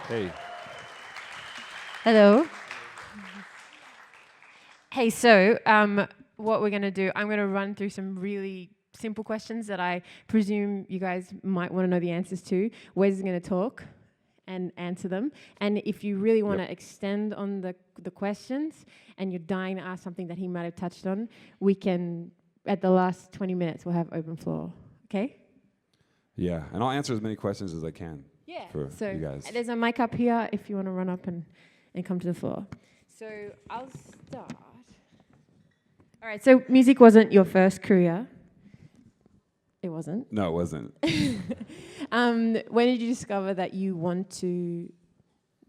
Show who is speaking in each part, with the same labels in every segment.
Speaker 1: Hey.
Speaker 2: Hello. Hey, what we're going to do, I'm going to run through some really simple questions that I presume you guys might want to know the answers to. Wes is going to talk and answer them. And if you really want to extend on the questions and you're dying to ask something that he might have touched on, we can, at the last 20 minutes, we'll have open floor. Okay?
Speaker 1: Yeah, and I'll answer as many questions as I can.
Speaker 2: Yeah.
Speaker 1: For you guys.
Speaker 2: There's a mic up here if you want to run up and come to the floor. So I'll start. All right, so music wasn't your first career. It wasn't.
Speaker 1: No, it wasn't.
Speaker 2: When did you discover that you want to,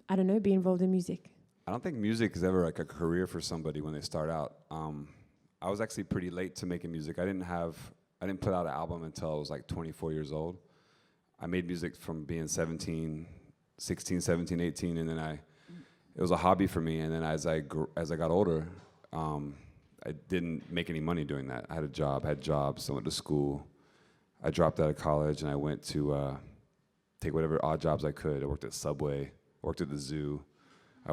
Speaker 2: I don't know, be involved in music?
Speaker 1: I don't think music is ever like a career for somebody when they start out. I was actually pretty late to making music. I didn't put out an album until I was like 24 years old. I made music from being 16, 17, 18, and then it was a hobby for me. And then as I got older, I didn't make any money doing that. I had jobs, I went to school. I dropped out of college and I went to take whatever odd jobs I could. I worked at Subway, worked at the zoo. I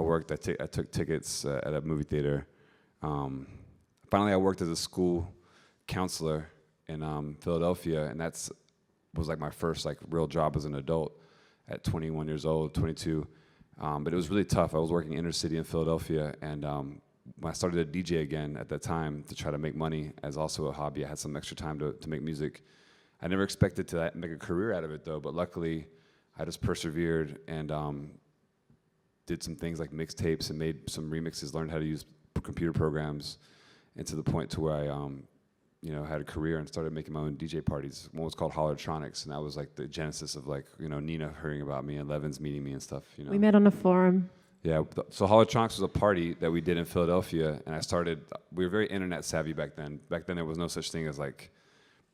Speaker 1: took tickets at a movie theater. Finally, I worked as a school counselor in Philadelphia, and was like my first like real job as an adult at 21 years old, 22. But it was really tough. I was working inner city in Philadelphia, and when I started to DJ again at that time to try to make money as also a hobby, I had some extra time to make music. I never expected to make a career out of it though, but luckily I just persevered and did some things like mixtapes and made some remixes, learned how to use computer programs, and to the point to where I had a career and started making my own DJ parties. One was called Hollertronics, and that was like the genesis of like, Nina hearing about me and Levins meeting me and stuff,
Speaker 2: We met on a forum.
Speaker 1: Yeah, so Hollertronics was a party that we did in Philadelphia, and we were very internet savvy back then. Back then there was no such thing as there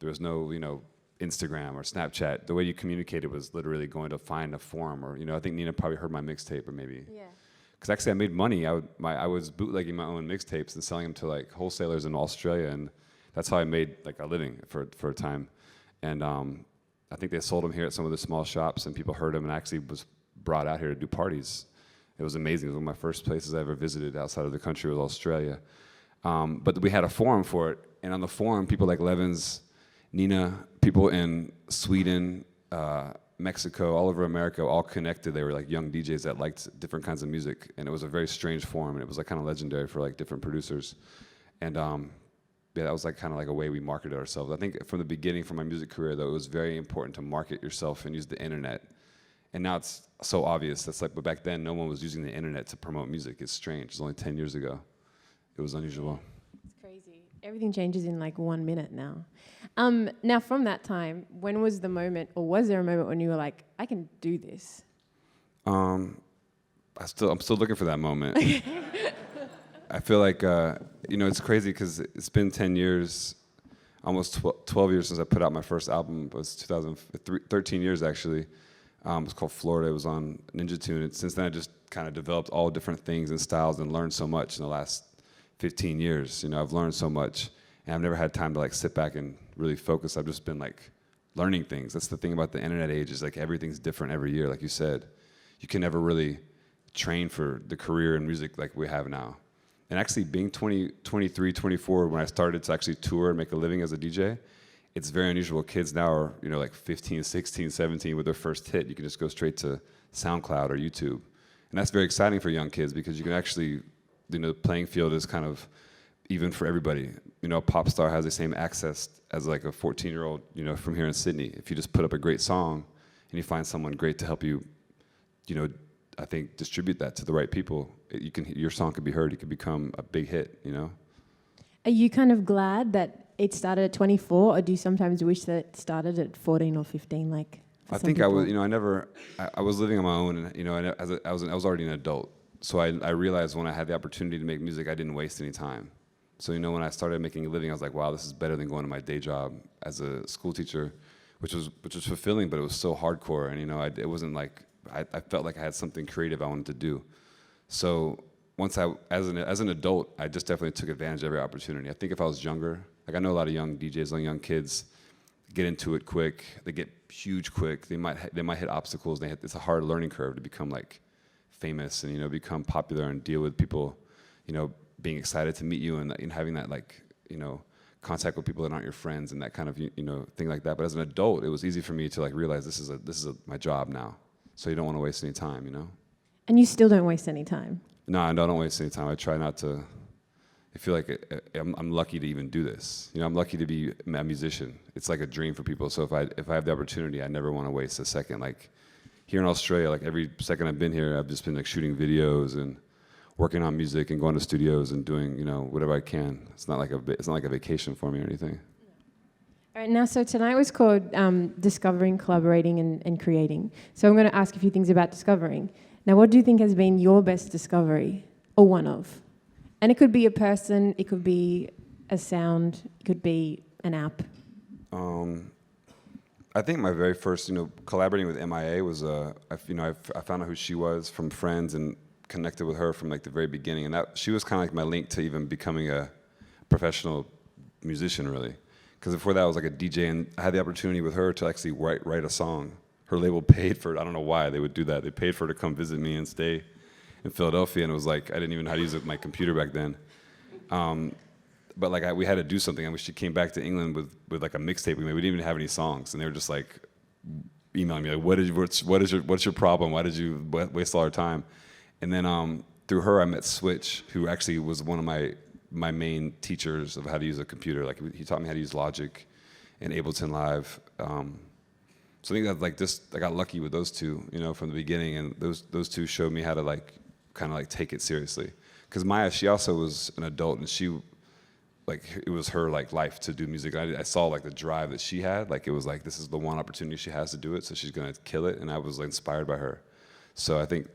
Speaker 1: was no, Instagram or Snapchat. The way you communicated was literally going to find a forum or, I think Nina probably heard my mixtape or maybe. Yeah. Because actually I made money. I was bootlegging my own mixtapes and selling them to like wholesalers in Australia, and that's how I made like a living for a time. And I think they sold them here at some of the small shops, and people heard them, and I actually was brought out here to do parties. It was amazing. It was one of my first places I ever visited outside of the country was Australia. But we had a forum for it, and on the forum, people like Levins, Nina, people in Sweden, Mexico, all over America, all connected. They were like young DJs that liked different kinds of music, and it was a very strange forum, and it was like kind of legendary for like different producers. And that was like kind of like a way we marketed ourselves. I think from the beginning, for my music career, though, it was very important to market yourself and use the internet. And now it's so obvious. That's like, but back then, no one was using the internet to promote music. It's strange. It's only 10 years ago. It was unusual.
Speaker 2: It's crazy. Everything changes in like 1 minute now. Now, from that time, when was the moment, or was there a moment when you were like, I can do this?
Speaker 1: I'm still looking for that moment. I feel like, it's crazy because it's been 10 years, almost 12 years since I put out my first album. It was 13 years actually. It was called Florida. It was on Ninja Tune. And since then, I just kind of developed all different things and styles and learned so much in the last 15 years. I've learned so much, and I've never had time to like sit back and really focus. I've just been like learning things. That's the thing about the internet age, is like everything's different every year. Like you said, you can never really train for the career in music like we have now. And actually being 20, 23, 24, when I started to actually tour and make a living as a DJ, it's very unusual. Kids now are, like 15, 16, 17 with their first hit. You can just go straight to SoundCloud or YouTube. And that's very exciting for young kids because you can actually, the playing field is kind of even for everybody. Pop star has the same access as like a 14-year-old, from here in Sydney. If you just put up a great song and you find someone great to help you, I think distribute that to the right people, your song could be heard. It could become a big hit,
Speaker 2: Are you kind of glad that it started at 24, or do you sometimes wish that it started at 14 or 15? Like,
Speaker 1: I think people? I was living on my own, and I was already an adult. So I realized when I had the opportunity to make music, I didn't waste any time. So when I started making a living, I was like, wow, this is better than going to my day job as a school teacher, which was fulfilling, but it was so hardcore, and it wasn't like I felt like I had something creative I wanted to do. So once as an adult, I just definitely took advantage of every opportunity. I think if I was younger, like I know a lot of young DJs, young kids, get into it quick. They get huge quick. They might hit obstacles. It's a hard learning curve to become like famous and, you know, become popular and deal with people, you know, being excited to meet you and having that, like, you know, contact with people that aren't your friends and that kind of, you know, thing like that. But as an adult, it was easy for me to like realize this is my job now. So you don't want to waste any time, you know?
Speaker 2: And you still don't waste any time.
Speaker 1: No, I don't waste any time. I try not to. I feel like I'm lucky to even do this. You know, I'm lucky to be a musician. It's like a dream for people. So if I have the opportunity, I never want to waste a second. Like here in Australia, like every second I've been here, I've just been like shooting videos and working on music and going to studios and doing, you know, whatever I can. It's not like a vacation for me or anything.
Speaker 2: All right, now, so tonight was called Discovering, Collaborating, and Creating. So I'm going to ask a few things about discovering. Now, what do you think has been your best discovery, or one of? And it could be a person, it could be a sound, it could be an app.
Speaker 1: I think my very first, you know, collaborating with MIA was, I found out who she was from friends and connected with her from like the very beginning. And she was kind of like my link to even becoming a professional musician, really. Because before that, I was like a DJ, and I had the opportunity with her to actually write a song. Her label paid for it. I don't know why they would do that. They paid for her to come visit me and stay in Philadelphia, and it was like I didn't even know how to use my computer back then. But like we had to do something, and she came back to England with like a mixtape. We didn't even have any songs, and they were just like emailing me like, what's your problem? Why did you waste all our time? And then through her, I met Switch, who actually was one of my main teachers of how to use a computer. Like he taught me how to use Logic and Ableton Live. So I think that like I got lucky with those two, you know, from the beginning, and those two showed me how to like kind of like take it seriously. Because Maya, she also was an adult, and she like it was her like life to do music. I saw like the drive that she had. Like it was like this is the one opportunity she has to do it, so she's gonna kill it. And I was like inspired by her. So I think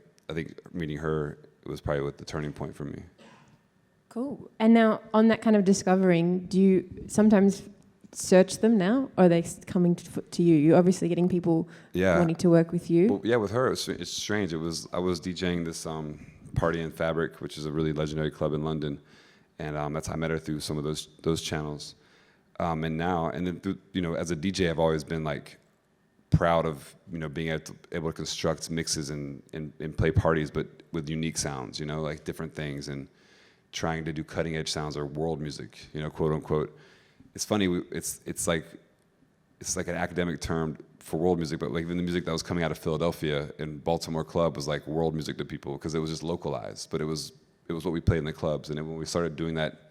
Speaker 1: meeting her was probably what the turning point for me.
Speaker 2: Cool. And now, on that kind of discovering, do you sometimes search them now, or are they coming to you? You're obviously getting people wanting to work with you.
Speaker 1: Well, yeah, with her, it's strange. I was DJing this Party in Fabric, which is a really legendary club in London, and that's how I met her through some of those channels. And then through, you know, as a DJ, I've always been like proud of, you know, being able to construct mixes and play parties, but with unique sounds, you know, like different things, and trying to do cutting edge sounds or world music, you know, quote unquote. It's funny, it's like an academic term for world music, but like even the music that was coming out of Philadelphia and Baltimore club was like world music to people because it was just localized, but it was what we played in the clubs. And then when we started doing that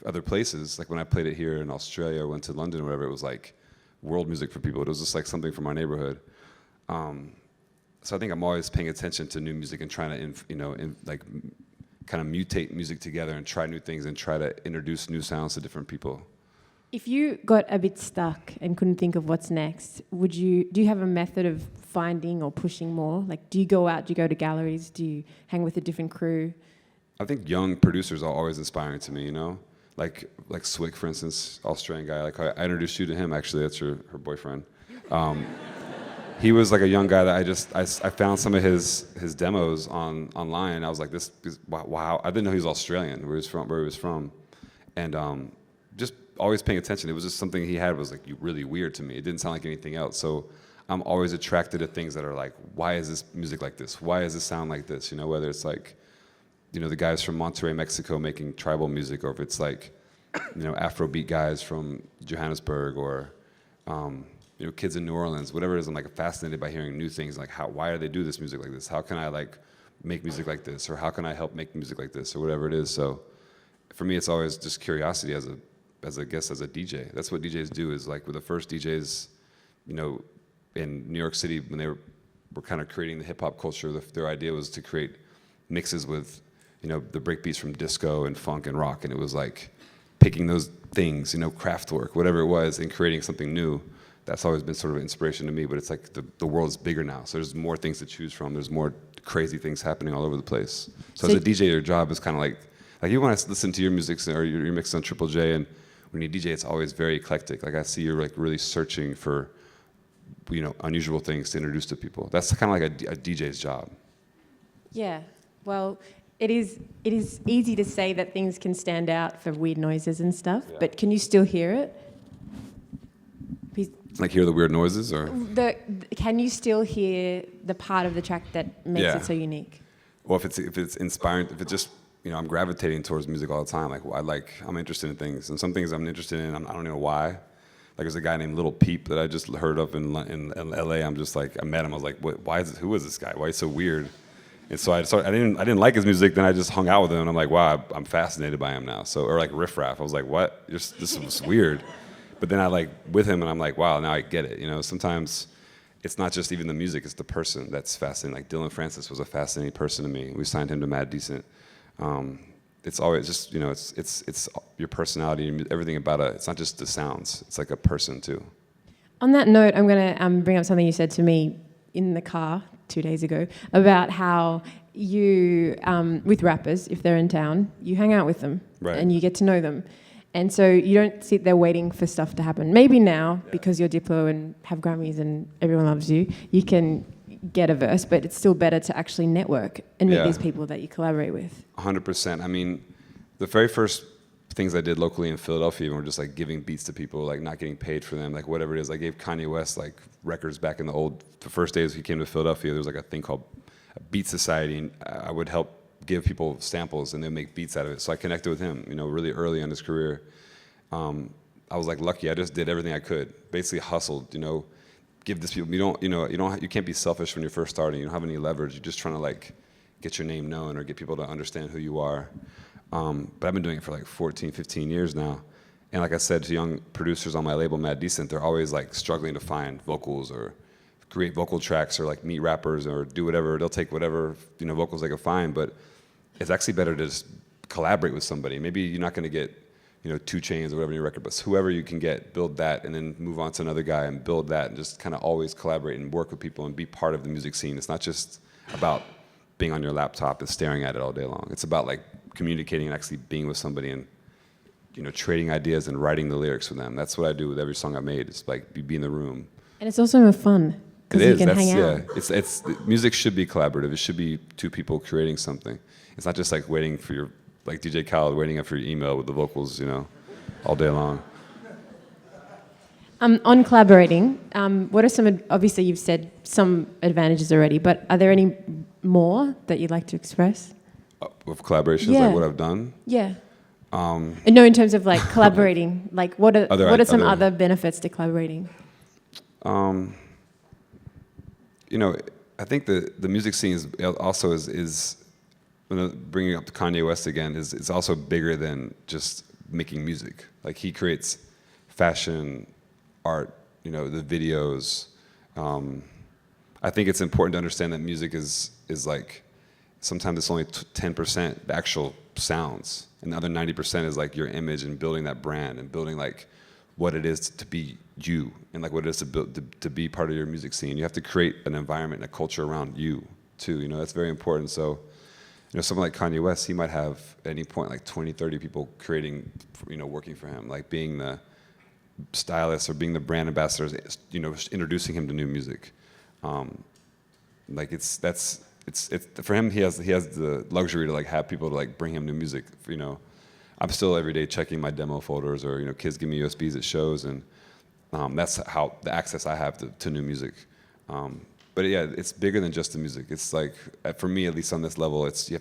Speaker 1: other places, like when I played it here in Australia or went to London or whatever, it was like world music for people. It was just like something from our neighborhood. So I think I'm always paying attention to new music and trying to, like kind of mutate music together and try new things and try to introduce new sounds to different people.
Speaker 2: If you got a bit stuck and couldn't think of what's next, do you have a method of finding or pushing more? Like, do you go out, do you go to galleries, do you hang with a different crew?
Speaker 1: I think young producers are always inspiring to me, you know? Like Swick, for instance, Australian guy. Like I introduced you to him, actually, that's her boyfriend. He was like a young guy that I found some of his demos online, and I was like, this is, wow. I didn't know he was Australian, where he was from. And just always paying attention. It was just something he had was like really weird to me. It didn't sound like anything else. So I'm always attracted to things that are like, why is this music like this? Why does this sound like this? You know, whether it's like, you know, the guys from Monterrey, Mexico making tribal music, or if it's like, you know, Afrobeat guys from Johannesburg, or you know, kids in New Orleans, whatever it is. I'm like fascinated by hearing new things, like why do they do this music like this? How can I like make music like this? Or how can I help make music like this? Or whatever it is. So for me, it's always just curiosity as a DJ. That's what DJs do, is like with the first DJs, you know, in New York City, when they were kind of creating the hip hop culture, their idea was to create mixes with, you know, the breakbeats from disco and funk and rock. And it was like picking those things, you know, Kraftwerk, whatever it was, and creating something new. That's always been sort of an inspiration to me, but it's like the world's bigger now. So there's more things to choose from. There's more crazy things happening all over the place. So as a DJ, your job is kind of like you want to listen to your music or your mix on Triple J, and when you DJ, it's always very eclectic. Like I see you're like really searching for, you know, unusual things to introduce to people. That's kind of like a DJ's job.
Speaker 2: Yeah, well, it is easy to say that things can stand out for weird noises and stuff, but can you still hear it?
Speaker 1: Like hear the weird noises, or
Speaker 2: Can you still hear the part of the track that makes it so unique?
Speaker 1: Well, if it's inspiring, if it's just, I'm gravitating towards music all the time. I'm interested in things, and some things I'm interested in, I don't know why. Like there's a guy named Little Peep that I just heard of in LA. I'm just like, I met him. I was like, who is this guy? Why is he so weird? And so I didn't like his music. Then I just hung out with him, and I'm like, wow, I'm fascinated by him now. So, or like Riff Raff, I was like, what? This is weird. But then I with him, and I'm like, wow, now I get it. Sometimes it's not just even the music; it's the person that's fascinating. Like Dylan Francis was a fascinating person to me. We signed him to Mad Decent. It's always just, it's your personality, everything about it. It's not just the sounds. It's like a person too.
Speaker 2: On that note, I'm going to bring up something you said to me in the car 2 days ago about how you, with rappers, if they're in town, you hang out with them and you get to know them. And so you don't sit there waiting for stuff to happen. Maybe now, because you're Diplo and have Grammys and everyone loves you, you can get a verse, but it's still better to actually network and meet these people that you collaborate with.
Speaker 1: 100%. I mean, the very first things I did locally in Philadelphia were just like giving beats to people, like not getting paid for them, like whatever it is. I gave Kanye West like records back in the first days he came to Philadelphia. There was like a thing called a Beat Society, and I would help give people samples and they'd make beats out of it. So I connected with him, really early in his career. I was like lucky. I just did everything I could, basically hustled, give this people. You can't be selfish when you're first starting. You don't have any leverage. You're just trying to like get your name known or get people to understand who you are. But I've been doing it for like 14, 15 years now. And like I said to young producers on my label, Mad Decent, they're always like struggling to find vocals or create vocal tracks or like meet rappers or do whatever. They'll take whatever vocals they can find. But it's actually better to just collaborate with somebody. Maybe you're not going to get 2 Chainz or whatever in your record, but whoever you can get, build that, and then move on to another guy and build that, and just kind of always collaborate and work with people and be part of the music scene. It's not just about being on your laptop and staring at it all day long. It's about like communicating and actually being with somebody and trading ideas and writing the lyrics for them. That's what I do with every song I made. It's like be in the room. And
Speaker 2: it's also more fun because you can hang out.
Speaker 1: It's music should be collaborative. It should be 2 people creating something. It's not just like waiting for your, like DJ Khaled waiting up for your email with the vocals, all day long.
Speaker 2: On collaborating, what are some, obviously you've said some advantages already, but are there any more that you'd like to express?
Speaker 1: With collaborations, like what I've done?
Speaker 2: Yeah. No, in terms of like collaborating, like what are some other benefits to collaborating?
Speaker 1: I think the music scene is also bringing up Kanye West again, is also bigger than just making music. Like he creates fashion, art, the videos. I think it's important to understand that music is like, sometimes it's only 10% the actual sounds, and the other 90% is like your image and building that brand and building like what it is to be you and like what it is to be part of your music scene. You have to create an environment and a culture around you too. That's very important. So someone like Kanye West, he might have at any point like 20, 30 people creating, working for him, like being the stylist or being the brand ambassadors, introducing him to new music. It's for him. He has the luxury to like have people to like bring him new music. I'm still every day checking my demo folders or kids give me USBs at shows, and that's how the access I have to new music. But yeah, it's bigger than just the music. It's like, for me, at least on this level, it's you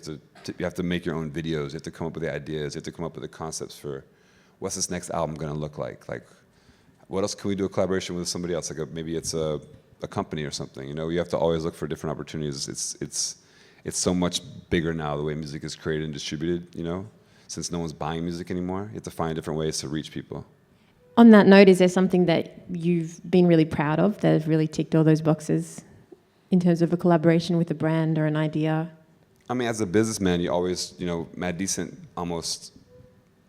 Speaker 1: have to make your own videos. You have to come up with the ideas. You have to come up with the concepts for what's this next album going to look like. Like, what else can we do a collaboration with somebody else? Like maybe it's a company or something. You have to always look for different opportunities. It's so much bigger now the way music is created and distributed. Since no one's buying music anymore, you have to find different ways to reach people.
Speaker 2: On that note, is there something that you've been really proud of that has really ticked all those boxes in terms of a collaboration with a brand or an idea?
Speaker 1: I mean, as a businessman, you always, Mad Decent almost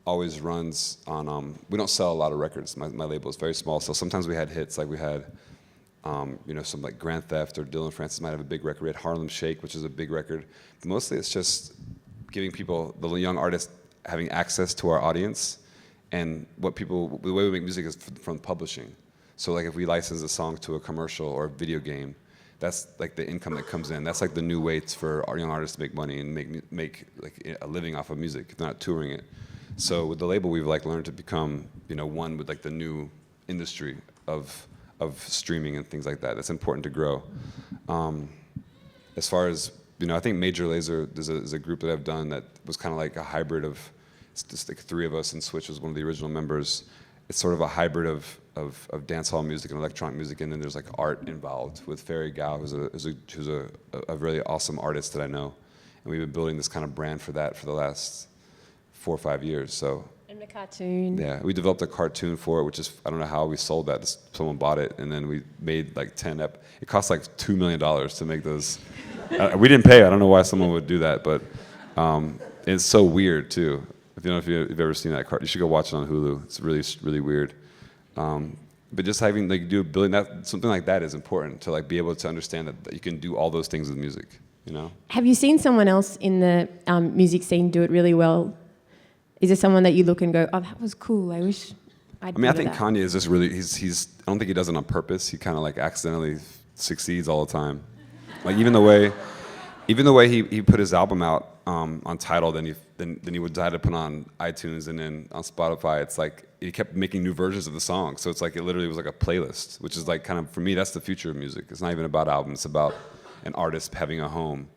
Speaker 1: always runs on, we don't sell a lot of records. My label is very small, so sometimes we had hits, like we had, some like Grand Theft or Dylan Francis might have a big record. We had Harlem Shake, which is a big record. But mostly it's just giving people, the young artists, having access to our audience, and the way we make music is from publishing. So like if we license a song to a commercial or a video game, that's like the income that comes in. That's like the new ways for our young artists to make money and make like a living off of music if they're not touring it. So with the label, we've like learned to become one with like the new industry of streaming and things like that. That's important to grow. As far as, I think Major Lazer is a group that I've done that was kind of like a hybrid of, it's just like 3 of us, and Switch was one of the original members. It's sort of a hybrid of dancehall music and electronic music, and then there's like art involved with Ferry Gao, who's a really awesome artist that I know. And we've been building this kind of brand for that for the last 4 or 5 years. So.
Speaker 2: And the cartoon.
Speaker 1: Yeah, we developed a cartoon for it, which is, I don't know how we sold that. Someone bought it, and then we made like 10 it cost like $2 million to make those. We didn't pay. I don't know why someone would do that, but it's so weird too. If you've ever seen that cartoon, you should go watch it on Hulu. It's really, really weird. But just having building that, something like that is important to like be able to understand that you can do all those things with music.
Speaker 2: Have you seen someone else in the music scene do it really well? Is there someone that you look and go, oh, that was cool, I wish I'd
Speaker 1: I think Kanye is just really, I don't think he does it on purpose. He kind of like accidentally succeeds all the time. Like even the way he put his album out on Tidal, then he would decide to put on iTunes, and then on Spotify, it's like he kept making new versions of the song. So it's like it literally was like a playlist, which is like kind of, for me, that's the future of music. It's not even about albums, it's about an artist having a home.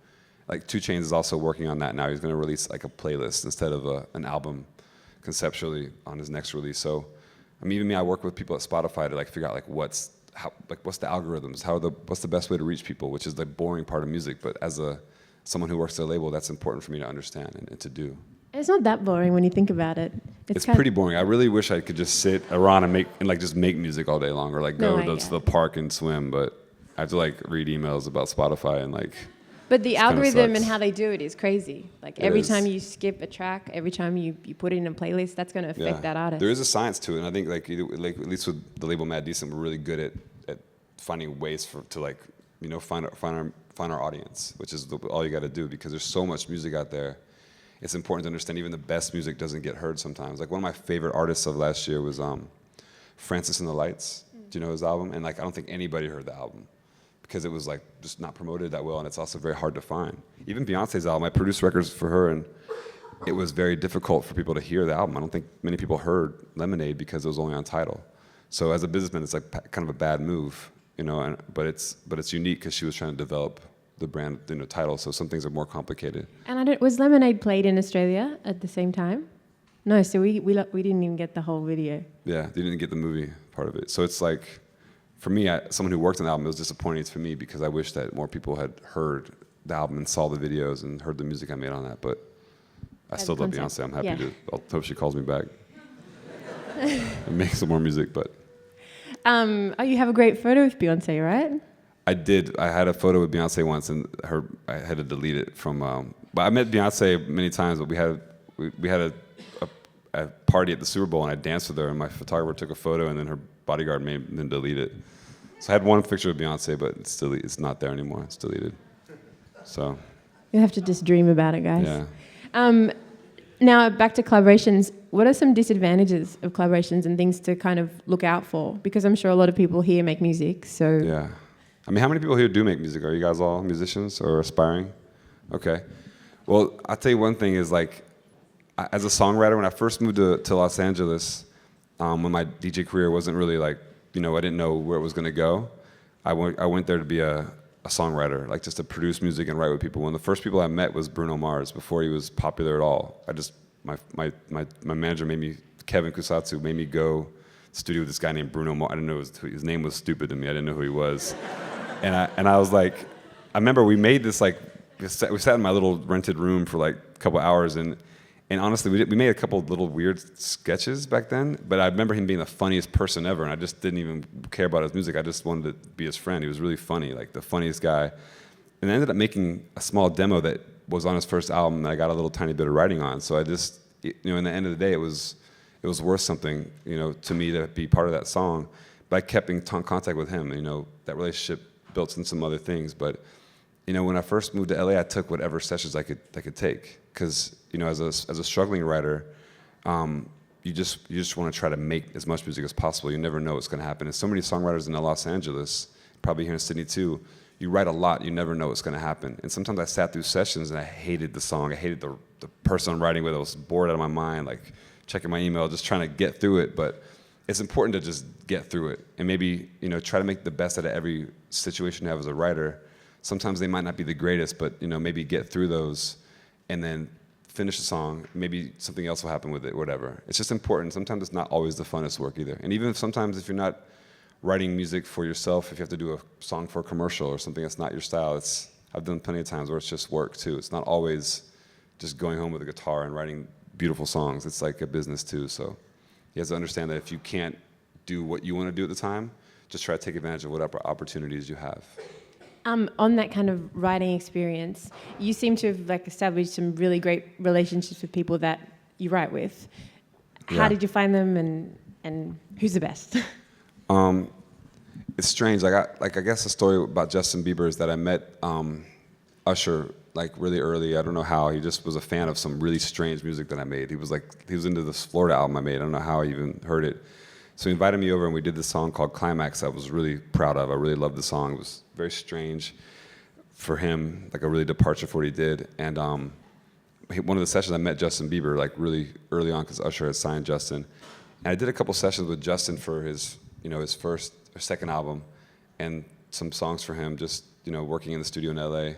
Speaker 1: Like 2 Chainz is also working on that now. He's going to release like a playlist instead of an album conceptually on his next release. So, even me, I work with people at Spotify to like figure out like what's the algorithms, what's the best way to reach people, which is the boring part of music. But as someone who works at a label, that's important for me to understand and to do.
Speaker 2: It's not that boring when you think about it.
Speaker 1: It's pretty boring. I really wish I could just sit around and just make music all day long, or like go to the park and swim. But I have to like read emails about Spotify and like.
Speaker 2: But the algorithm and how they do it is crazy. Like every time you skip a track, every time you put it in a playlist, that's going to affect that artist.
Speaker 1: There is a science to it, and I think like at least with the label Mad Decent, we're really good at finding ways to like find our audience, which is all you got to do, because there's so much music out there. It's important to understand even the best music doesn't get heard sometimes. Like one of my favorite artists of last year was Francis and the Lights. Do you know his album? And like I don't think anybody heard the album, because it was like just not promoted that well, and it's also very hard to find. Even Beyonce's album, I produced records for her, and it was very difficult for people to hear the album. I don't think many people heard Lemonade because it was only on Tidal. So as a businessman, it's like kind of a bad move, but it's unique because she was trying to develop the brand, Tidal. So some things are more complicated. And
Speaker 2: was Lemonade played in Australia at the same time? No, so we didn't even get the whole video.
Speaker 1: Yeah, they didn't get the movie part of it. So it's like, for me, someone who worked on the album, it was disappointing for me because I wish that more people had heard the album and saw the videos and heard the music I made on that. But I still love Beyonce. I'm happy I'll hope she calls me back and make some more music. But
Speaker 2: you have a great photo with Beyonce, right?
Speaker 1: I did. I had a photo with Beyonce once, and I had to delete it from. But I met Beyonce many times, but we had a party at the Super Bowl, and I danced with her, and my photographer took a photo, and then her bodyguard made then delete it. So I had one picture of Beyonce, but it's not there anymore. It's deleted. So
Speaker 2: you have to just dream about it, guys.
Speaker 1: Yeah.
Speaker 2: Now back to collaborations. What are some disadvantages of collaborations and things to kind of look out for? Because I'm sure a lot of people here make music. So
Speaker 1: yeah. How many people here do make music? Are you guys all musicians or aspiring? Okay. Well, I'll tell you one thing is like, as a songwriter, when I first moved to Los Angeles, when my DJ career wasn't really like, I didn't know where it was going to go, I went there to be a songwriter, like just to produce music and write with people. One of the first people I met was Bruno Mars, before he was popular at all. My manager Kevin Kusatsu made me go to the studio with this guy named Bruno Mars. I didn't know his name was stupid to me. I didn't know who he was. And I was like, I remember we made this like, we sat in my little rented room for like a couple hours, and honestly, we made a couple of little weird sketches back then, but I remember him being the funniest person ever, and I just didn't even care about his music. I just wanted to be his friend. He was really funny, like the funniest guy. And I ended up making a small demo that was on his first album that I got a little tiny bit of writing on. So I just, in the end of the day, it was worth something, to me to be part of that song. But I kept in contact with him, that relationship built in some other things. But, when I first moved to LA, I took whatever sessions I could take. Because, as a struggling writer, you just want to try to make as much music as possible. You never know what's going to happen. And so many songwriters in Los Angeles, probably here in Sydney too, you write a lot, you never know what's going to happen. And sometimes I sat through sessions and I hated the song. I hated the person I'm writing with. I was bored out of my mind, like checking my email, just trying to get through it. But it's important to just get through it and maybe, try to make the best out of every situation you have as a writer. Sometimes they might not be the greatest, but, maybe get through those and then finish the song. Maybe something else will happen with it, whatever. It's just important. Sometimes it's not always the funnest work either. And even sometimes if you're not writing music for yourself, if you have to do a song for a commercial or something that's not your style, I've done plenty of times where it's just work too. It's not always just going home with a guitar and writing beautiful songs. It's like a business too. So you have to understand that if you can't do what you want to do at the time, just try to take advantage of whatever opportunities you have.
Speaker 2: On that kind of writing experience, you seem to have established some really great relationships with people that you write with.
Speaker 1: Yeah.
Speaker 2: How did you find them, and who's the best?
Speaker 1: It's strange. I guess the story about Justin Bieber is that I met Usher really early. I don't know how. He just was a fan of some really strange music that I made. He was into this Florida album I made. I don't know how I even heard it. So he invited me over and we did this song called Climax I was really proud of. I really loved the song. It was very strange for him, a really departure for what he did. And one of the sessions I met Justin Bieber really early on because Usher had signed Justin. And I did a couple sessions with Justin for his first or second album and some songs for him, just, working in the studio in LA.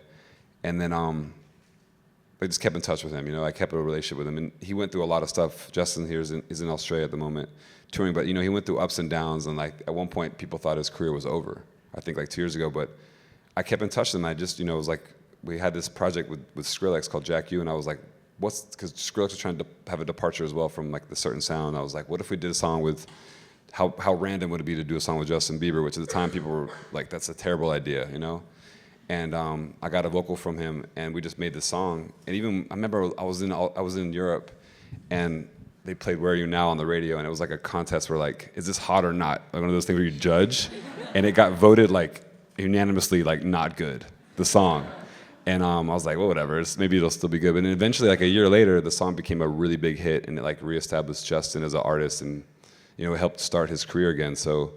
Speaker 1: And then I just kept in touch with him. I kept a relationship with him. And he went through a lot of stuff. Justin here is in Australia at the moment touring, but he went through ups and downs. And at one point, people thought his career was over. I think 2 years ago. But I kept in touch with him. I just, was we had this project with Skrillex called Jack U, and I was like, because Skrillex was trying to have a departure as well from the certain sound. I was like, what if we did a song with, how random would it be to do a song with Justin Bieber, which at the time people were like, that's a terrible idea, And I got a vocal from him, and we just made this song. And even I remember I was in Europe, and they played "Where Are You Now" on the radio, and it was a contest where is this hot or not? One of those things where you judge, and it got voted unanimously not good, the song. And I was like, well, whatever. Maybe it'll still be good. But then eventually, a year later, the song became a really big hit, and it reestablished Justin as an artist, and it helped start his career again. So,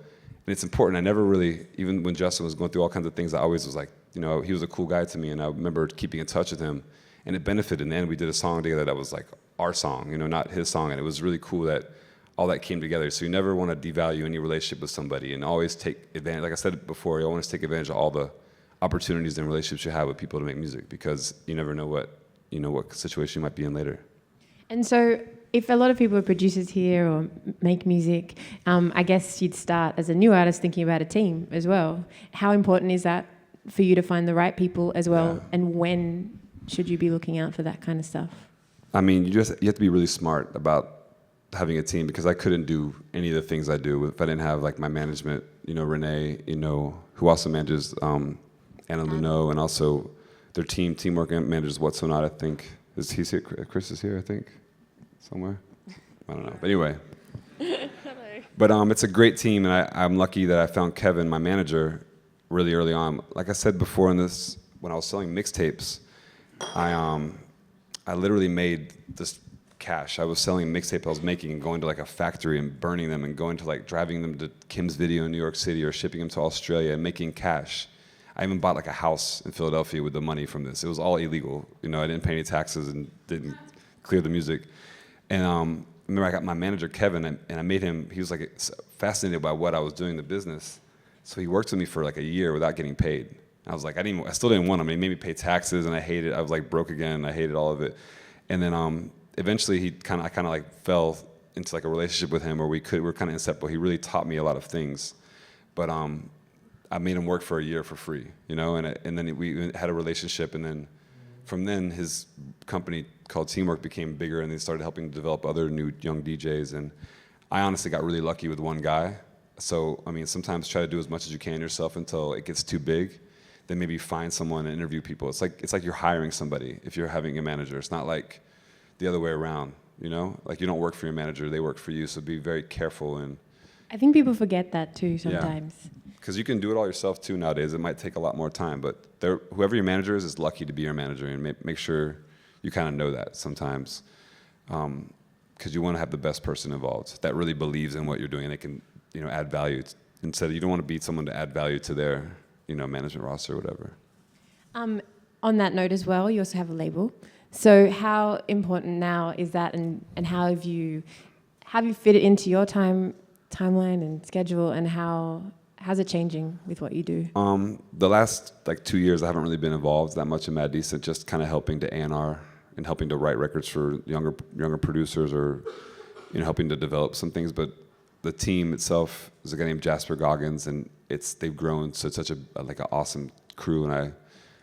Speaker 1: and it's important. I never really, even when Justin was going through all kinds of things, I always was he was a cool guy to me, and I remember keeping in touch with him, and it benefited. In the end, we did a song together that was our song, not his song, and it was really cool that all that came together. So you never want to devalue any relationship with somebody, and always take advantage. Like I said before, you always take advantage of all the opportunities and relationships you have with people to make music, because you never know what situation you might be in later.
Speaker 2: And so, if a lot of people are producers here or make music, I guess you'd start as a new artist thinking about a team as well. How important is that for you to find the right people as well, and when should you be looking out for that kind of stuff?
Speaker 1: I mean, you have to be really smart about having a team, because I couldn't do any of the things I do if I didn't have my management, Renee, who also manages Anna Luneau, and also their teamwork manages What's So Not, I think. He's here? Chris is here, I think, somewhere. I don't know. But anyway. But it's a great team, and I'm lucky that I found Kevin, my manager, really early on. Like I said before when I was selling mixtapes, I literally made this cash. I was selling mixtapes I was making and going to a factory and burning them and going to driving them to Kim's Video in New York City or shipping them to Australia and making cash. I even bought a house in Philadelphia with the money from this. It was all illegal. I didn't pay any taxes and didn't clear the music. And I remember I got my manager, Kevin, and I made him, he was fascinated by what I was doing in the business. So he worked with me for a year without getting paid. I was I still didn't want him. He made me pay taxes, and I hated it. I was broke again. I hated all of it. And then eventually I kind of fell into a relationship with him where we were kind of inseparable. He really taught me a lot of things. But I made him work for a year for free, and then we had a relationship, and then from then his company called Teamwork became bigger, and they started helping to develop other new young DJs. And I honestly got really lucky with one guy. So I mean, sometimes try to do as much as you can yourself until it gets too big. Then maybe find someone and interview people. It's like you're hiring somebody if you're having a manager. It's not like the other way around, you don't work for your manager, they work for you. So be very careful. And
Speaker 2: I think people forget that too sometimes.
Speaker 1: Because you can do it all yourself too nowadays. It might take a lot more time, but whoever your manager is lucky to be your manager, and make sure you kind of know that sometimes, because you want to have the best person involved that really believes in what you're doing and they can add value. Instead, you don't want to be someone to add value to their management roster or whatever.
Speaker 2: On that note as well, you also have a label. So how important now is that, and how have you fit it into your time timeline and schedule, and how's it changing with what you do?
Speaker 1: The last like 2 years, I haven't really been involved that much in Mad Decent, just kind of helping to A&R and helping to write records for younger producers, or helping to develop some things. But the team itself is a guy named Jasper Goggins, and they've grown to such an awesome crew, and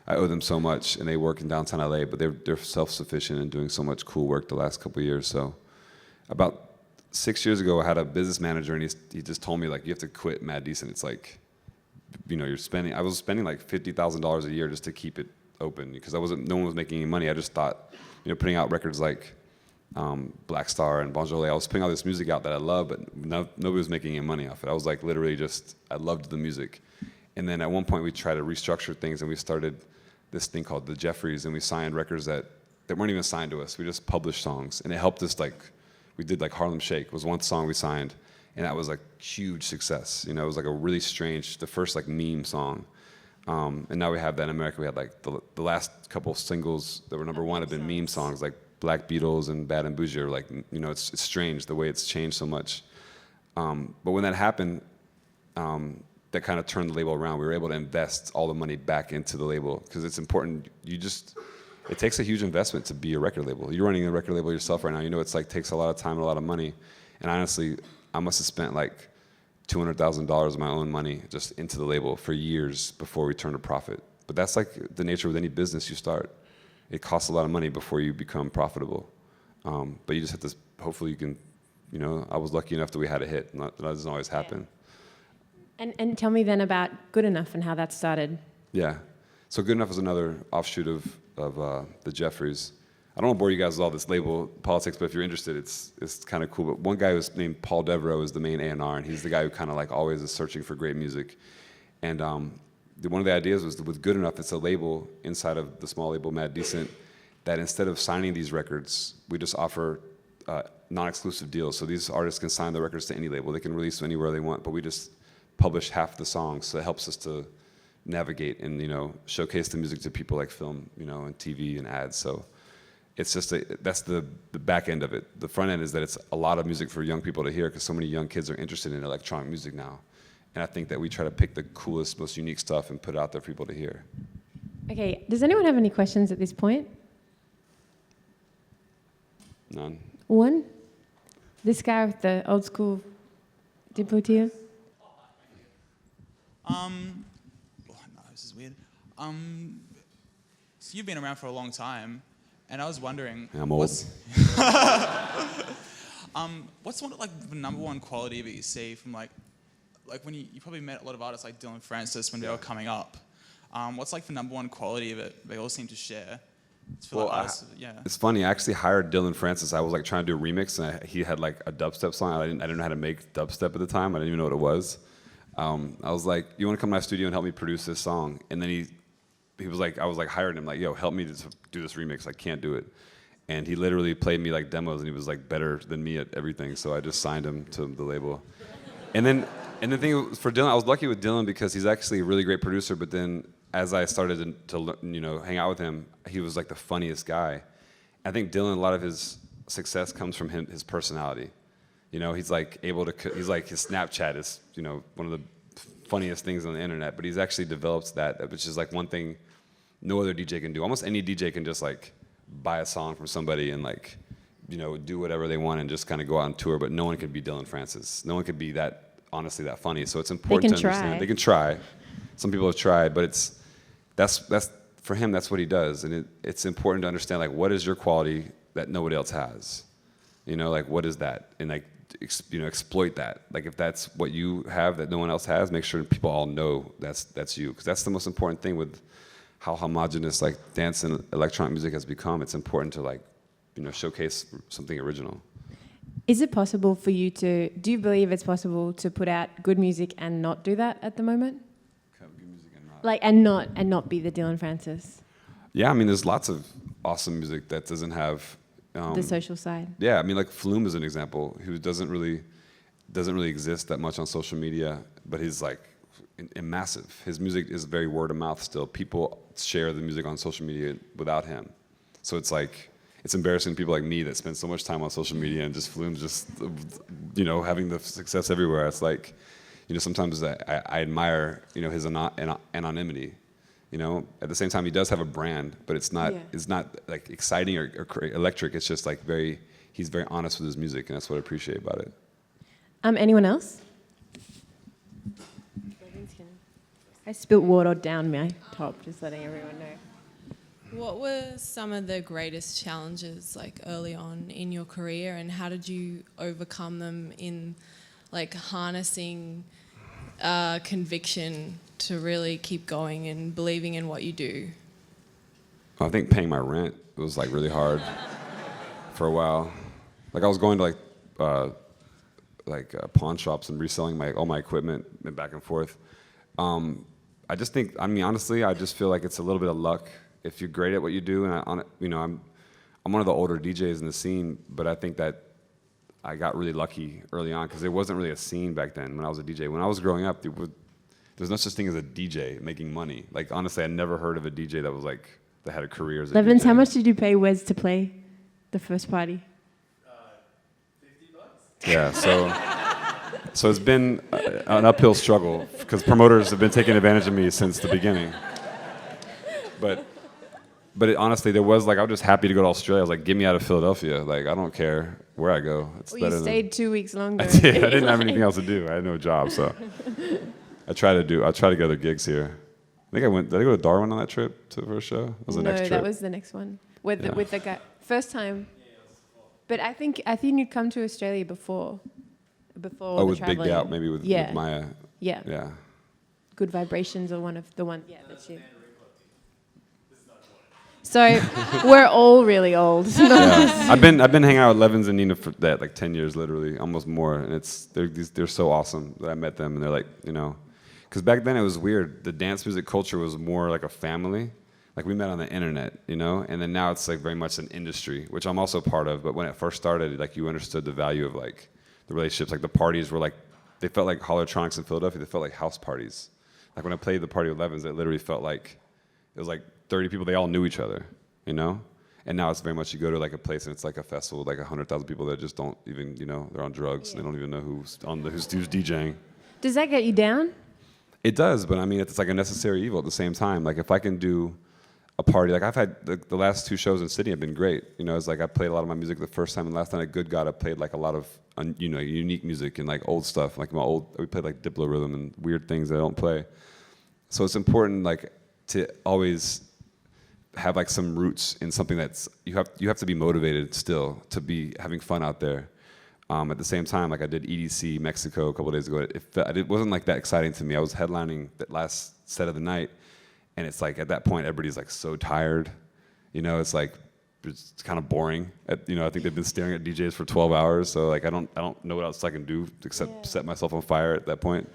Speaker 1: I owe them so much. And they work in downtown LA, but they're self-sufficient and doing so much cool work the last couple of years. So about 6 years ago, I had a business manager, and he just told me, like, you have to quit Mad Decent. It's like, I was spending like $50,000 a year just to keep it open, because no one was making any money. I just thought, putting out records like Black Star and Bonjour, I was putting all this music out that I love, but nobody was making any money off it. I was like, literally I loved the music. And then at one point we tried to restructure things, and we started this thing called the Jeffries, and we signed records that weren't even signed to us. We just published songs, and it helped us. Like, we did like Harlem Shake was one song we signed, and that was like huge success. It was like a really strange, the first like meme song. And now we have that in America. We had like the last couple singles that were #1 have been meme songs, like Black Beatles and Bad and Bougie. Like, it's strange the way it's changed so much. But when that happened, that kind of turned the label around. We were able to invest all the money back into the label, because it's important. It takes a huge investment to be a record label. You're running a record label yourself right now. It's like takes a lot of time and a lot of money. And honestly, I must have spent like $200,000 of my own money just into the label for years before we turned a profit. But that's like the nature of any business you start. It costs a lot of money before you become profitable. But you just have to, hopefully you can, I was lucky enough that we had a hit. That doesn't always happen.
Speaker 2: And tell me then about Good Enough and how that started.
Speaker 1: Yeah. So Good Enough was another offshoot of the Jeffries. I don't want to bore you guys with all this label politics, but if you're interested, it's kind of cool. But one guy was named Paul Devereaux is the main A&R, and he's the guy who kind of like always is searching for great music. And one of the ideas was that with Good Enough, it's a label inside of the small label Mad Decent, that instead of signing these records, we just offer non-exclusive deals. So these artists can sign the records to any label. They can release them anywhere they want, but we just publish half the songs, so it helps us to navigate and showcase the music to people like film, and TV and ads. So it's just that's the back end of it. The front end is that it's a lot of music for young people to hear, because so many young kids are interested in electronic music now. And I think that we try to pick the coolest, most unique stuff and put it out there for people to hear.
Speaker 2: Okay, does anyone have any questions at this point?
Speaker 1: None.
Speaker 2: One? This guy with the old school Diplo tier?
Speaker 3: No, this is weird. So you've been around for a long time, and I was wondering.
Speaker 1: I'm old.
Speaker 3: What's one of like the #1 quality that you see from like when you probably met a lot of artists like Dylan Francis when they were coming up. What's like the #1 quality that they all seem to share? It's funny. I actually hired Dylan Francis. I was like trying to do a remix, and he had like a dubstep song. I didn't know how to make dubstep at the time. I didn't even know what it was. I was like, "You want to come to my studio and help me produce this song?" And then he was like, I was like hiring him, like, "Yo, help me to do this remix. I can't do it." And he literally played me like demos, and he was like better than me at everything. So I just signed him to the label. And the thing for Dylan, I was lucky with Dylan because he's actually a really great producer. But then as I started to hang out with him, he was like the funniest guy. I think Dylan, a lot of his success comes from his personality. He's like he's like his Snapchat is, one of the funniest things on the internet, but he's actually developed that, which is like one thing no other DJ can do. Almost any DJ can just like buy a song from somebody and like, do whatever they want and just kind of go out on tour, but no one could be Dylan Francis. No one could be honestly that funny. So it's important to understand. They can try. Some people have tried, but that's for him, that's what he does. And it's important to understand, like, what is your quality that nobody else has? Like, what is that? And like, exploit that. Like, if that's what you have that no one else has, make sure people all know that's you. Because that's the most important thing with how homogenous like dance and electronic music has become. It's important to like, showcase something original.
Speaker 2: Is it possible for you do you believe it's possible to put out good music and not do that at the moment?
Speaker 1: Good music and not.
Speaker 2: Like, and not be the Dylan Francis?
Speaker 1: Yeah, I mean, there's lots of awesome music that doesn't have
Speaker 2: the social side.
Speaker 1: Yeah, I mean, like Flume is an example who doesn't really exist that much on social media, but he's like massive. His music is very word of mouth still. People share the music on social media without him. So it's it's embarrassing to people like me that spend so much time on social media and just Flume's just, having the success everywhere. It's like, sometimes I admire, his anonymity. At the same time, he does have a brand, but it's not like exciting or electric. It's just like he's very honest with his music, and that's what I appreciate about it.
Speaker 2: Anyone else? I spilled water down my top, just letting everyone know.
Speaker 4: What were some of the greatest challenges like early on in your career, and how did you overcome them in like harnessing conviction to really keep going and believing in what you do?
Speaker 1: I think paying my rent was like really hard for a while. Like I was going to pawn shops and reselling all my equipment and back and forth. I just think, honestly, I just feel like it's a little bit of luck. If you're great at what you do, and I'm one of the older DJs in the scene, but I think that I got really lucky early on because there wasn't really a scene back then when I was a DJ. When I was growing up, there's no such thing as a DJ making money. Like honestly, I never heard of a DJ that was like that had a career as a
Speaker 2: Levins,
Speaker 1: DJ.
Speaker 2: how much did you pay Wes to play the first party?
Speaker 3: $50.
Speaker 1: Yeah, so it's been an uphill struggle because promoters have been taking advantage of me since the beginning. But honestly, there was I was just happy to go to Australia. I was like, get me out of Philadelphia. Like, I don't care where I go. It's
Speaker 2: Well,
Speaker 1: better
Speaker 2: you
Speaker 1: than
Speaker 2: stayed 2 weeks longer.
Speaker 1: I did. I didn't have anything else to do. I had no job, so I try to get other gigs here. I think did I go to Darwin on that trip to the first show? That was the next trip.
Speaker 2: No, that was the next one. With the guy. First time. But I think you'd come to Australia before
Speaker 1: Oh, with Big Doubt, maybe with Maya.
Speaker 2: Yeah.
Speaker 1: Yeah.
Speaker 2: Good Vibrations or yeah, that's you. So we're all really old.
Speaker 1: Yeah. I've been hanging out with Levins and Nina for that 10 years, literally, almost more. And they're so awesome that I met them, and they're like, because back then it was weird. The dance music culture was more like a family. Like we met on the internet, and then now it's like very much an industry, which I'm also part of. But when it first started, you understood the value of the relationships. Like the parties were they felt like Holotronics in Philadelphia. They felt like house parties. Like when I played the party with Levins, it literally felt like it was 30 people. They all knew each other, And now it's very much you go to a place and it's like a festival, 100,000 people that just don't even, they're on drugs. Yeah. They don't even know who's DJing.
Speaker 2: Does that get you down?
Speaker 1: It does, but it's like a necessary evil at the same time. Like if I can do a party, I've had the last 2 shows in Sydney have been great. It's I played a lot of my music the first time, and last night at Good God I played a lot of unique music and old stuff. We played Diplo rhythm and weird things that I don't play. So it's important to always have some roots in something that's you have to be motivated still to be having fun out there. At the same time, I did EDC Mexico a couple of days ago. It wasn't that exciting to me. I was headlining that last set of the night, and it's at that point everybody's so tired. It's kind of boring. I think they've been staring at DJs for 12 hours, so I don't know what else I can do except set myself on fire at that point.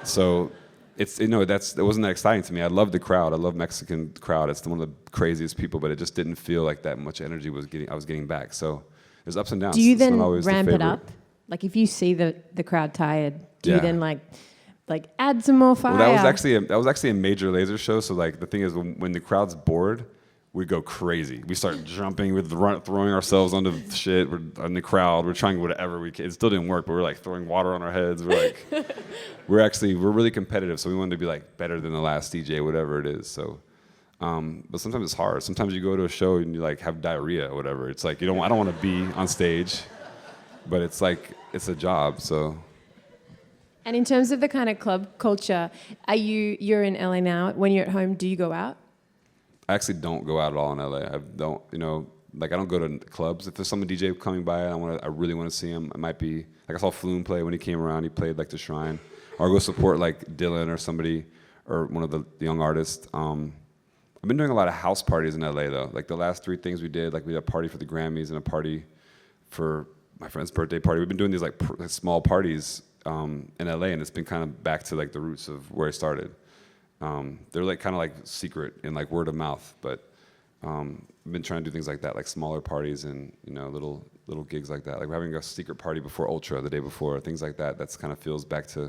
Speaker 1: So. It wasn't that exciting to me. I love the crowd. I love Mexican crowd. It's one of the craziest people, but it just didn't feel like that much energy I was getting back. So there's ups and downs.
Speaker 2: Do you
Speaker 1: It's
Speaker 2: then
Speaker 1: not always
Speaker 2: ramp
Speaker 1: the
Speaker 2: it up? If you see the crowd tired, do
Speaker 1: Yeah.
Speaker 2: you then add some more fire?
Speaker 1: Well, that was actually a major laser show. So the thing is, when the crowd's bored, we go crazy. We start jumping, we're throwing ourselves onto shit. We're in the crowd. We're trying whatever we can. It still didn't work, but we're throwing water on our heads. We're we're really competitive. So we wanted to be better than the last DJ, whatever it is. So, but sometimes it's hard. Sometimes you go to a show and you have diarrhea or whatever. It's I don't want to be on stage, but it's it's a job. So.
Speaker 2: And in terms of the kind of club culture, you're in LA now. When you're at home, do you go out?
Speaker 1: I actually don't go out at all in LA. I don't, I don't go to clubs. If there's some DJ coming by, I really want to see him. It might be I saw Flume play when he came around. He played the Shrine, or go support Dylan or somebody or one of the young artists. I've been doing a lot of house parties in LA though. The last 3 things we did, we had a party for the Grammys and a party for my friend's birthday party. We've been doing these small parties in LA, and it's been kind of back to the roots of where I started. They're kind of secret and word of mouth, but I've been trying to do things like that, smaller parties and little gigs like that. We're having a secret party before Ultra the day before, things like that. That's kind of feels back to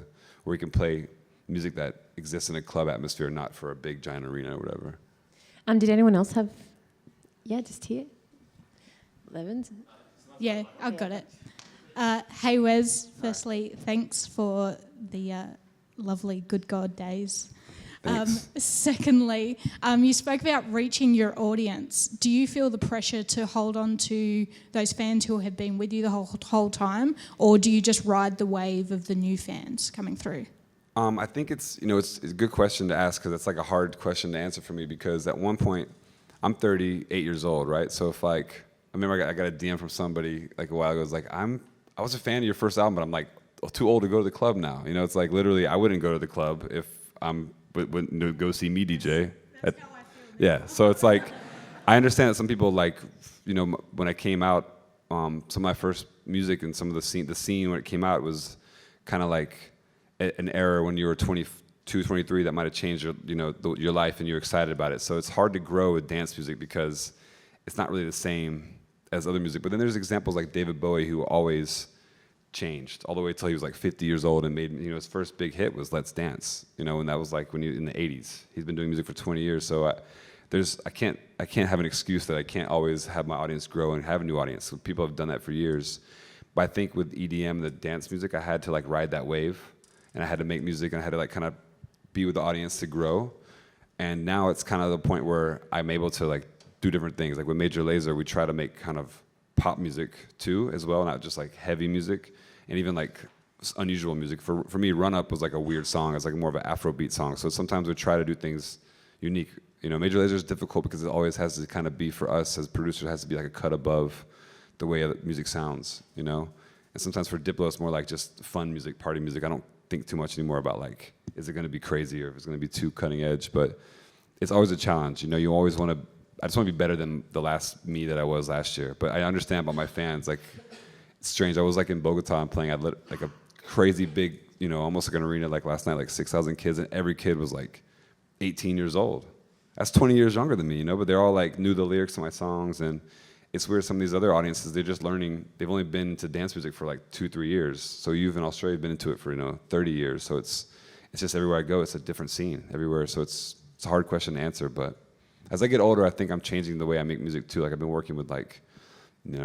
Speaker 1: where we can play music that exists in a club atmosphere, not for a big giant arena or whatever.
Speaker 2: Did anyone else have? Yeah, just here. Levins.
Speaker 5: Yeah, I've got it. Hey Wes, firstly, thanks for the lovely Good God days. Secondly, you spoke about reaching your audience. Do you feel the pressure to hold on to those fans who have been with you the whole time, or do you just ride the wave of the new fans coming through?
Speaker 1: I think it's a good question to ask because it's like a hard question to answer for me because at one point, I'm 38 years old, right? So if like, I remember I got a DM from somebody like a while ago. It was like, I was a fan of your first album, but I'm like too old to go to the club now. You know, it's like literally I wouldn't go to the club if wouldn't go see me DJ.
Speaker 5: That's how I feel.
Speaker 1: Yeah, so it's like, I understand that some people like, when I came out, some of my first music and some of the scene when it came out was kind of like an era when you were 22, 23 that might have changed your life and you're excited about it. So it's hard to grow with dance music because it's not really the same as other music. But then there's examples like David Bowie who always changed all the way till he was like 50 years old and made his first big hit was Let's Dance, and that was like when he in the 80s. He's been doing music for 20 years, so I can't have an excuse that I can't always have my audience grow and have a new audience. So people have done that for years, but I think with EDM, the dance music, I had to like ride that wave, and I had to make music, and I had to like kind of be with the audience to grow. And now it's kind of the point where I'm able to like do different things. Like with Major Lazer, we try to make kind of pop music too as well, not just like heavy music. And even like unusual music. For me, Run Up was like a weird song. It's like more of an Afrobeat song. So sometimes we try to do things unique. Major Lazer is difficult because it always has to kind of be, for us as producers, it has to be like a cut above the way the music sounds, And sometimes for Diplo, it's more like just fun music, party music. I don't think too much anymore about like, is it going to be crazy or if it's going to be too cutting edge? But it's always a challenge. You always want to, I just want to be better than the last me that I was last year. But I understand about my fans, like, strange. I was like in Bogota and playing at like a crazy big, almost like an arena like last night, like 6,000 kids, and every kid was like 18 years old. That's 20 years younger than me, but they're all like knew the lyrics to my songs, and it's weird. Some of these other audiences, they're just learning. They've only been to dance music for like 2-3 years. So you've in Australia been into it for 30 years. So it's just everywhere I go, it's a different scene everywhere. So it's a hard question to answer. But as I get older, I think I'm changing the way I make music too. Like I've been working with like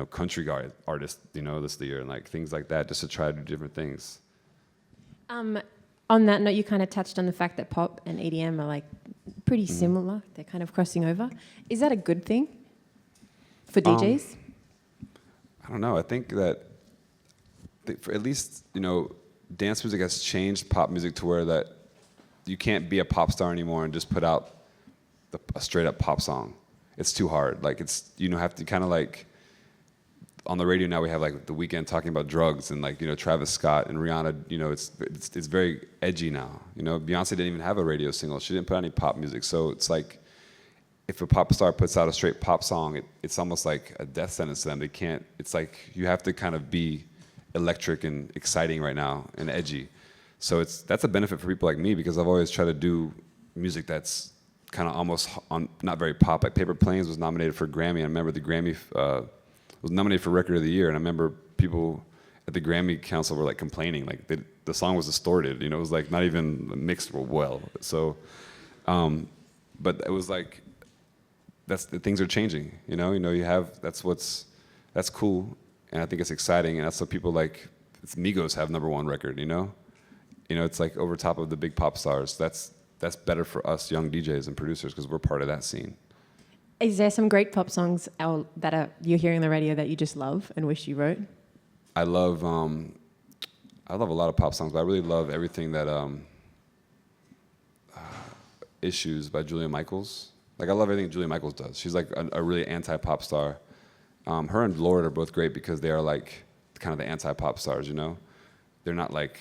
Speaker 1: country artists, this year, and like things like that, just to try to do different things.
Speaker 2: On that note, you kind of touched on the fact that pop and EDM are like pretty similar. They're kind of crossing over. Is that a good thing for DJs?
Speaker 1: I don't know. I think that for at least, dance music has changed pop music to where that you can't be a pop star anymore and just put out a straight up pop song. It's too hard. Like have to kind of like, on the radio now we have like The Weeknd talking about drugs and like Travis Scott and Rihanna. It's very edgy now. Beyonce didn't even have a radio single. She didn't put out any pop music. So it's like if a pop star puts out a straight pop song, it's almost like a death sentence to them. They can't. It's like you have to kind of be electric and exciting right now and edgy. So that's a benefit for people like me because I've always tried to do music that's kind of almost not very pop. Like Paper Planes was nominated for a Grammy. I remember the Grammy. Was nominated for Record of the Year, and I remember people at the Grammy Council were like complaining, like the song was distorted, it was like not even mixed well. So, but it was like things are changing, you have that's cool, and I think it's exciting, and that's what people like. It's Migos have #1 record, it's like over top of the big pop stars. That's better for us young DJs and producers because we're part of that scene.
Speaker 2: Is there some great pop songs that you're hearing on the radio that you just love and wish you wrote?
Speaker 1: I love a lot of pop songs, but I really love everything that Issues by Julia Michaels. Like I love everything Julia Michaels does. She's like a really anti-pop star. Her and Lorde are both great because they are like kind of the anti-pop stars, They're not like,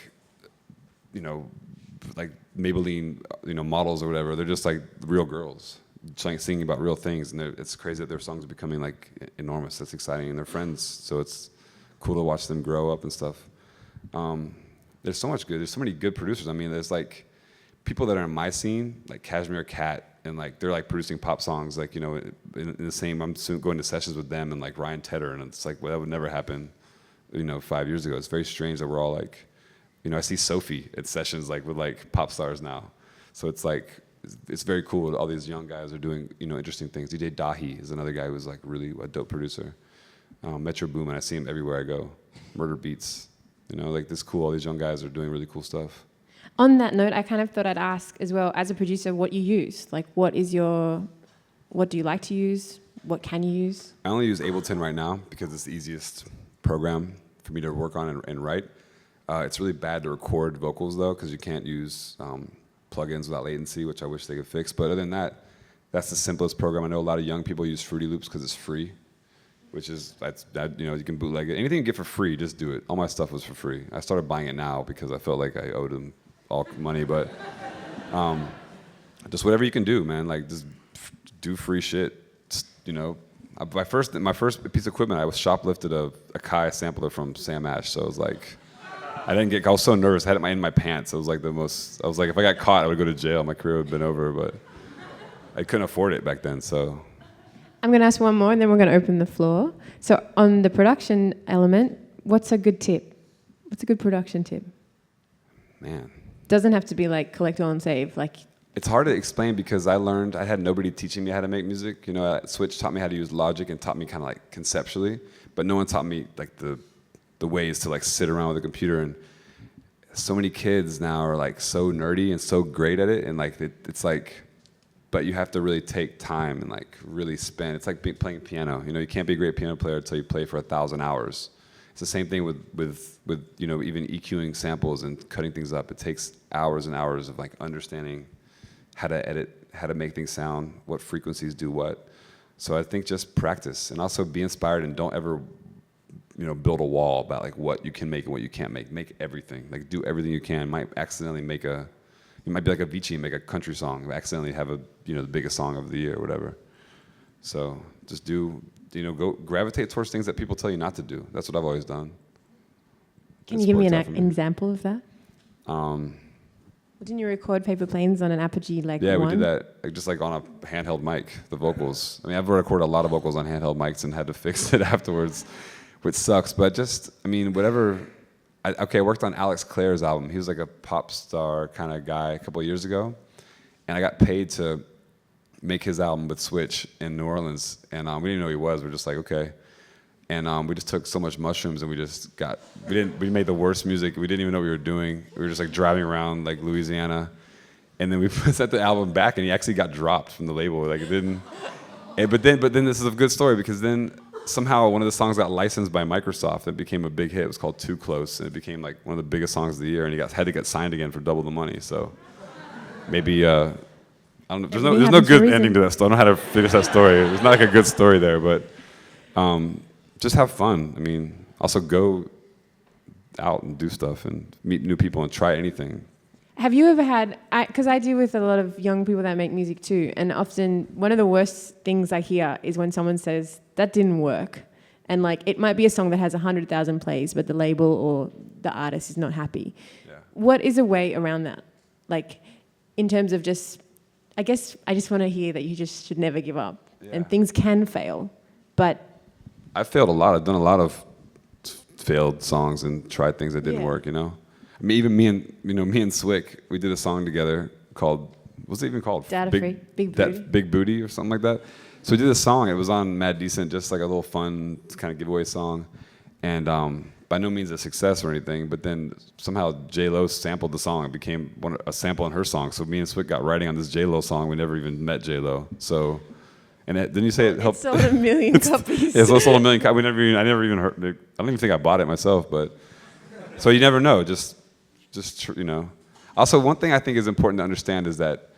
Speaker 1: like Maybelline, models or whatever. They're just like real girls. Singing about real things, and it's crazy that their songs are becoming like enormous. That's exciting, and they're friends, so it's cool to watch them grow up and stuff. There's so much good. There's so many good producers. I mean, there's like people that are in my scene, like Cashmere Cat, and like they're like producing pop songs, like in the same. I'm soon going to sessions with them and like Ryan Tedder, and it's like well, that would never happen, 5 years ago. It's very strange that we're all like, I see Sophie at sessions like with like pop stars now, so it's like. It's very cool. All these young guys are doing, interesting things. DJ Dahi is another guy who's like really a dope producer. Metro Boomin. I see him everywhere I go. Murder Beats. You know, like this cool. All these young guys are doing really cool stuff.
Speaker 2: On that note, I kind of thought I'd ask as well, as a producer, what you use. Like, what do you like to use? What can you use?
Speaker 1: I only use Ableton right now because it's the easiest program for me to work on and write. It's really bad to record vocals though, because you can't use plugins without latency, which I wish they could fix. But other than that, that's the simplest program. I know a lot of young people use Fruity Loops because it's free, which is you know, you can bootleg it. Anything you get for free, just do it. All my stuff was for free. I started buying it now because I felt like I owed them all money, but just whatever you can do, man. Like just do free shit. Just, you know, my first piece of equipment, I was shoplifted a Kai sampler from Sam Ash. So it was like, I was so nervous. I had it in my pants. It was like I was like, if I got caught, I would go to jail. My career would have been over, but I couldn't afford it back then. So
Speaker 2: I'm going to ask one more, and then we're going to open the floor. So on the production element, what's a good tip? What's a good production tip?
Speaker 1: Man.
Speaker 2: Doesn't have to be like collect all and save. Like,
Speaker 1: it's hard to explain because I had nobody teaching me how to make music. You know, Switch taught me how to use Logic and taught me kind of like conceptually, but no one taught me like the ways to like sit around with a computer. And so many kids now are like so nerdy and so great at it, and like it's like, but you have to really take time and like really spend. It's like playing piano. You know, you can't be a great piano player until you play for 1,000 hours. It's the same thing with you know, even EQing samples and cutting things up. It takes hours and hours of like understanding how to edit, how to make things sound, what frequencies do what. So I think just practice, and also be inspired, and don't ever, you know, build a wall about like what you can make and what you can't make. Make everything. Like do everything you can. Might accidentally make you might be like Avicii and make a country song. Accidentally have the biggest song of the year or whatever. So just go gravitate towards things that people tell you not to do. That's what I've always done.
Speaker 2: Can you give me an example of that? Didn't you record Paper Planes on an Apogee like
Speaker 1: Yeah,
Speaker 2: one?
Speaker 1: we did that just like on a handheld mic, the vocals. I mean, I've recorded a lot of vocals on handheld mics and had to fix it afterwards, which sucks. But just, I mean, whatever. I worked on Alex Clare's album. He was like a pop star kind of guy a couple of years ago, and I got paid to make his album with Switch in New Orleans, and we didn't even know who he was. We're just like, okay. And we just took so much mushrooms, and we made the worst music. We didn't even know what we were doing. We were just like driving around like Louisiana, and then we sent the album back, and he actually got dropped from the label. Like it didn't. But then this is a good story, because then somehow one of the songs got licensed by Microsoft. It became a big hit. It was called Too Close, and it became like one of the biggest songs of the year. And he had to get signed again for double the money. So maybe I don't know. There's no good ending to that story. I don't know how to finish that story. There's not like a good story there, but just have fun. I mean, also go out and do stuff and meet new people and try anything.
Speaker 2: Have you ever had, because I deal with a lot of young people that make music too, and often one of the worst things I hear is when someone says, that didn't work. And like, it might be a song that has 100,000 plays, but the label or the artist is not happy. Yeah. What is a way around that? Like, in terms of just, I guess I just want to hear that you just should never give up. Yeah. And things can fail, but...
Speaker 1: I've failed a lot. I've done a lot of failed songs and tried things that didn't work, you know? I mean, even me and Swick, we did a song together called, what's it even called?
Speaker 2: Data Free, Big Booty.
Speaker 1: Big Booty or something like that. So we did a song. It was on Mad Decent, just like a little fun kind of giveaway song. And by no means a success or anything, but then somehow J-Lo sampled the song. It became a sample in her song. So me and Swick got writing on this J-Lo song. We never even met J-Lo. So, and didn't you say it helped?
Speaker 2: It sold 1 million copies.
Speaker 1: Yeah, it sold 1 million copies. I never even heard it. I don't even think I bought it myself, but so you never know. Just you know. Also, one thing I think is important to understand is that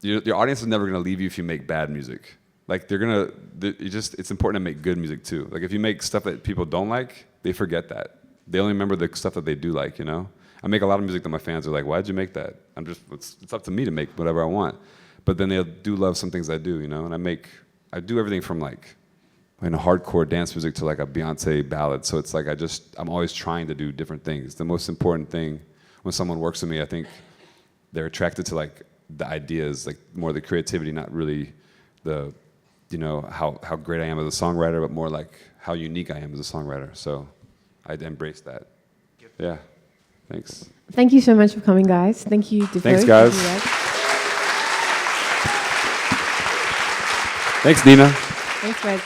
Speaker 1: your audience is never going to leave you if you make bad music. Like it's important to make good music too. Like if you make stuff that people don't like, they forget that. They only remember the stuff that they do like. You know. I make a lot of music that my fans are like, "Why'd you make that?" It's up to me to make whatever I want. But then they do love some things I do. You know, and I do everything from like, hardcore dance music to like a Beyonce ballad. So it's like I'm always trying to do different things. The most important thing when someone works with me, I think they're attracted to like the ideas, like more the creativity, not really the, how great I am as a songwriter, but more like how unique I am as a songwriter. So I'd embrace that. Yeah, thanks.
Speaker 2: Thank you so much for coming, guys. Thank you, Diplo.
Speaker 1: Thanks, guys. Thanks, Nina.
Speaker 2: Thanks, Red.